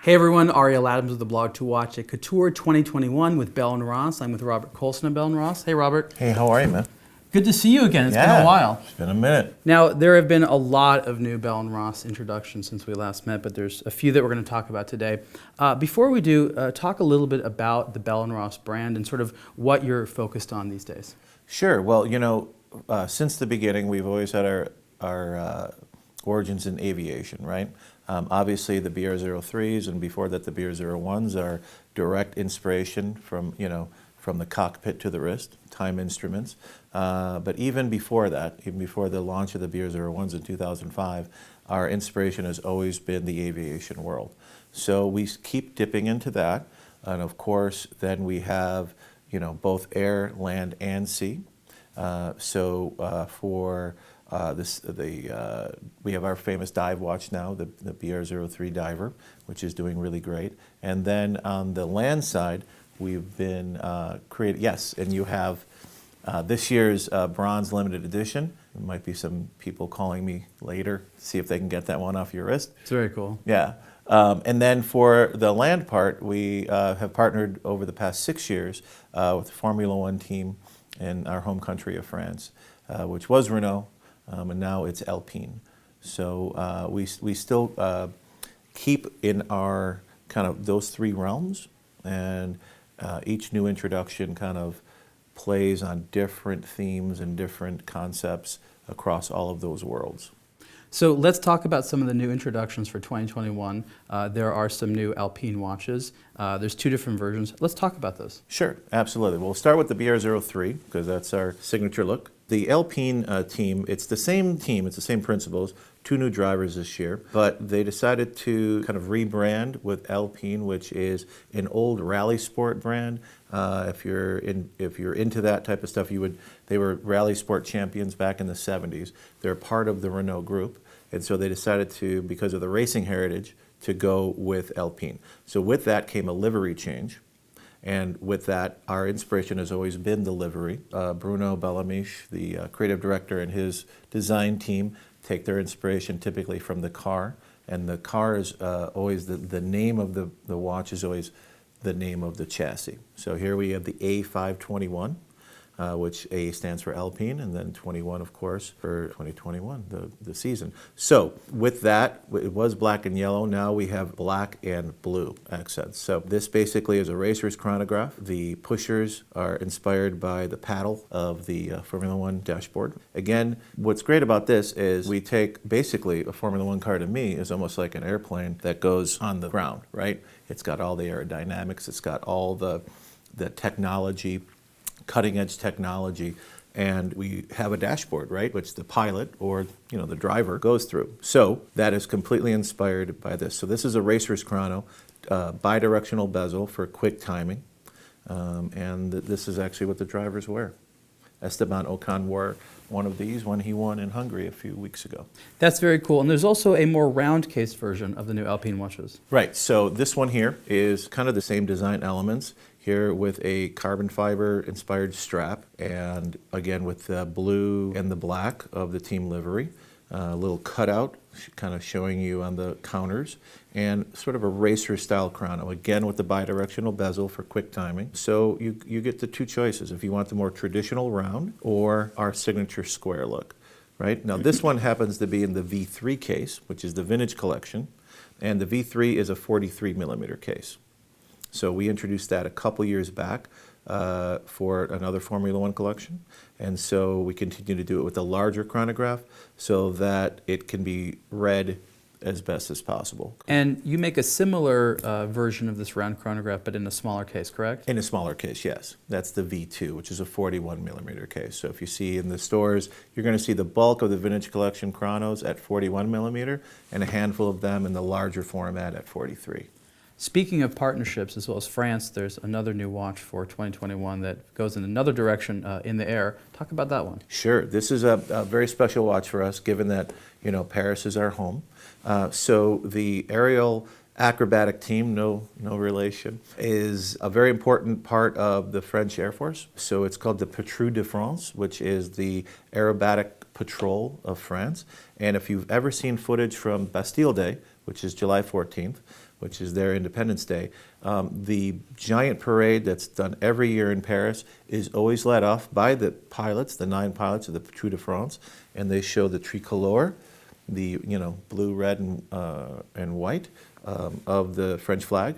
Hey everyone, Ariel Adams with aBlogtoWatch at Couture 2021 with Bell & Ross. I'm with Robert Kolcon of Bell & Ross. Hey Robert. Hey, how are you, man? Good to see you again. It's been a while. It's been a minute. Now, there have been a lot of new Bell & Ross introductions since we last met, but there's a few that we're going to talk about today. Before we do, talk a little bit about the Bell & Ross brand and sort of what you're focused on these days. Sure. Well, you know, since the beginning, we've always had our origins in aviation, right? Obviously, the BR-03s and before that, the BR-01s are direct inspiration from, from the cockpit to the wrist, time instruments. But even before that, even before the launch of the BR-01s in 2005, our inspiration has always been the aviation world. So we keep dipping into that. And of course, then we have, both air, land, and sea. We have our famous dive watch now, the BR-03 diver, which is doing really great. And then on the land side, we've been and you have this year's bronze limited edition. There might be some people calling me later, see if they can get that one off your wrist. It's very cool. Yeah. And then for the land part, we have partnered over the past 6 years with the Formula One team in our home country of France, which was Renault, and now it's Alpine. So we still keep in our kind of those three realms, and each new introduction kind of plays on different themes and different concepts across all of those worlds. So let's talk about some of the new introductions for 2021. There are some new Alpine watches. There's two different versions. Let's talk about those. Sure, absolutely. We'll start with the BR-03 because that's our signature look. The Alpine team, it's the same principles, 2 new drivers this year, but they decided to kind of rebrand with Alpine, which is an old rally sport brand. If you're into that type of stuff, they were rally sport champions back in the 70s. They're part of the Renault group, and so they decided to, because of the racing heritage, to go with Alpine. So with that came a livery change. And with that, our inspiration has always been the livery. Bruno Bellamiche, the creative director, and his design team take their inspiration typically from the car. And the car is always, the name of the watch is always the name of the chassis. So here we have the A521, which A stands for Alpine, and then 21, of course, for 2021, the season. So with that, it was black and yellow. Now we have black and blue accents. So this basically is a racer's chronograph. The pushers are inspired by the paddle of the Formula One dashboard. Again, what's great about this is we take basically a Formula One car, to me, is almost like an airplane that goes on the ground, right? It's got all the aerodynamics. It's got all the technology, cutting-edge technology, and we have a dashboard, right, which the pilot or the driver goes through. So that is completely inspired by this. So this is a racer's chrono, bidirectional bezel for quick timing, and this is actually what the drivers wear. Esteban Ocon wore one of these when he won in Hungary a few weeks ago. That's very cool. And there's also a more round case version of the new Alpine watches. Right. So this one here is kind of the same design elements. Here with a carbon fiber inspired strap, and again with the blue and the black of the team livery. A little cutout kind of showing you on the counters, and sort of a racer style chrono, again with the bidirectional bezel for quick timing. So you get the two choices if you want the more traditional round or our signature square look. Right? Now this one happens to be in the V3 case, which is the vintage collection, and the V3 is a 43 millimeter case. So we introduced that a couple years back for another Formula One collection. And so we continue to do it with a larger chronograph so that it can be read as best as possible. And you make a similar version of this round chronograph, but in a smaller case, correct? In a smaller case, yes. That's the V2, which is a 41 millimeter case. So if you see in the stores, you're going to see the bulk of the vintage collection chronos at 41 millimeter and a handful of them in the larger format at 43. Speaking of partnerships, as well as France, there's another new watch for 2021 that goes in another direction in the air. Talk about that one. Sure. This is a very special watch for us, given that Paris is our home. So the Ariel Acrobatic team, no relation, is a very important part of the French Air Force. So it's called the Patrouille de France, which is the aerobatic patrol of France. And if you've ever seen footage from Bastille Day, which is July 14th, which is their Independence Day. The giant parade that's done every year in Paris is always led off by the pilots, the 9 pilots of the Patrouille de France, and they show the tricolore, the blue, red, and white of the French flag.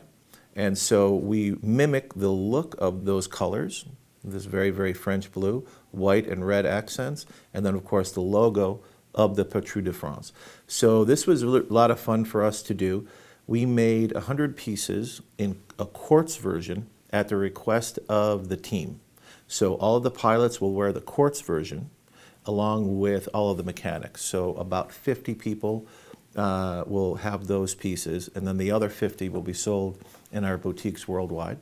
And so we mimic the look of those colors, this very, very French blue, white and red accents, and then of course the logo of the Patrouille de France. So this was a lot of fun for us to do. We made 100 pieces in a quartz version at the request of the team. So all of the pilots will wear the quartz version along with all of the mechanics. So about 50 people will have those pieces, and then the other 50 will be sold in our boutiques worldwide.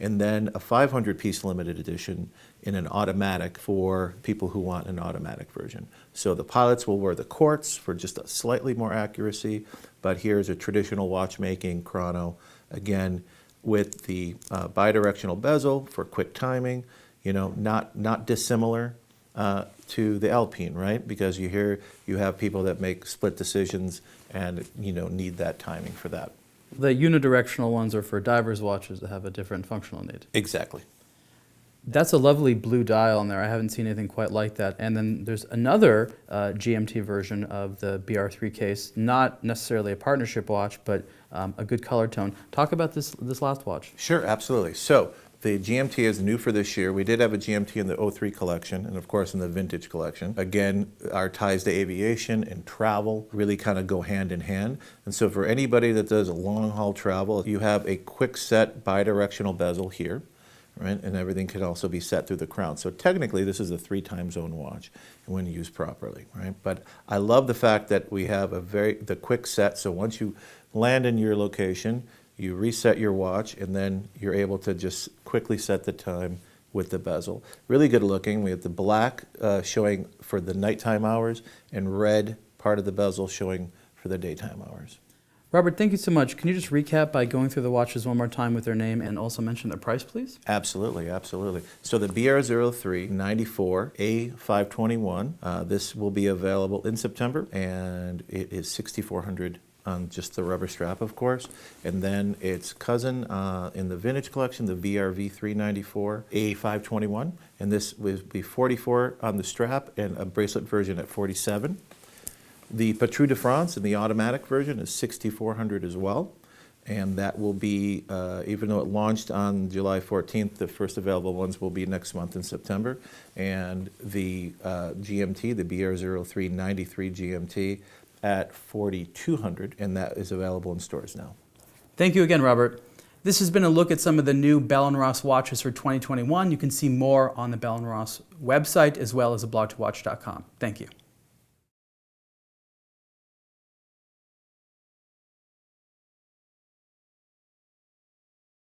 And then a 500-piece limited edition in an automatic for people who want an automatic version. So the pilots will wear the quartz for just a slightly more accuracy, but here's a traditional watchmaking chrono, again, with the bidirectional bezel for quick timing, not dissimilar to the Alpine, right? Because you have people that make split decisions and need that timing for that. The unidirectional ones are for divers' watches that have a different functional need. Exactly. That's a lovely blue dial in there. I haven't seen anything quite like that. And then there's another GMT version of the BR3 case, not necessarily a partnership watch, but a good color tone. Talk about this last watch. Sure, absolutely. So the GMT is new for this year. We did have a GMT in the 03 collection and of course in the vintage collection. Again, our ties to aviation and travel really kind of go hand in hand. And so for anybody that does long haul travel, you have a quick set bidirectional bezel here, right? And everything can also be set through the crown. So technically this is a 3 time zone watch when used properly, right? But I love the fact that we have the quick set. So once you land in your location, you reset your watch, and then you're able to just quickly set the time with the bezel. Really good looking. We have the black showing for the nighttime hours, and red part of the bezel showing for the daytime hours. Robert, thank you so much. Can you just recap by going through the watches one more time with their name and also mention their price, please? Absolutely, absolutely. So the BR03 94 A521, this will be available in September, and it is $6,400 on just the rubber strap, of course. And then its cousin in the vintage collection, the VRV394 A521, and this will be $44 on the strap and a bracelet version at $47. The Patrouille de France in the automatic version is $6,400 as well. And that will be, even though it launched on July 14th, the first available ones will be next month in September. And the GMT, the BR03 93 GMT, at $4,200, and that is available in stores now. Thank you again, Robert. This has been a look at some of the new Bell & Ross watches for 2021. You can see more on the Bell & Ross website as well as aBlogtoWatch.com. Thank you.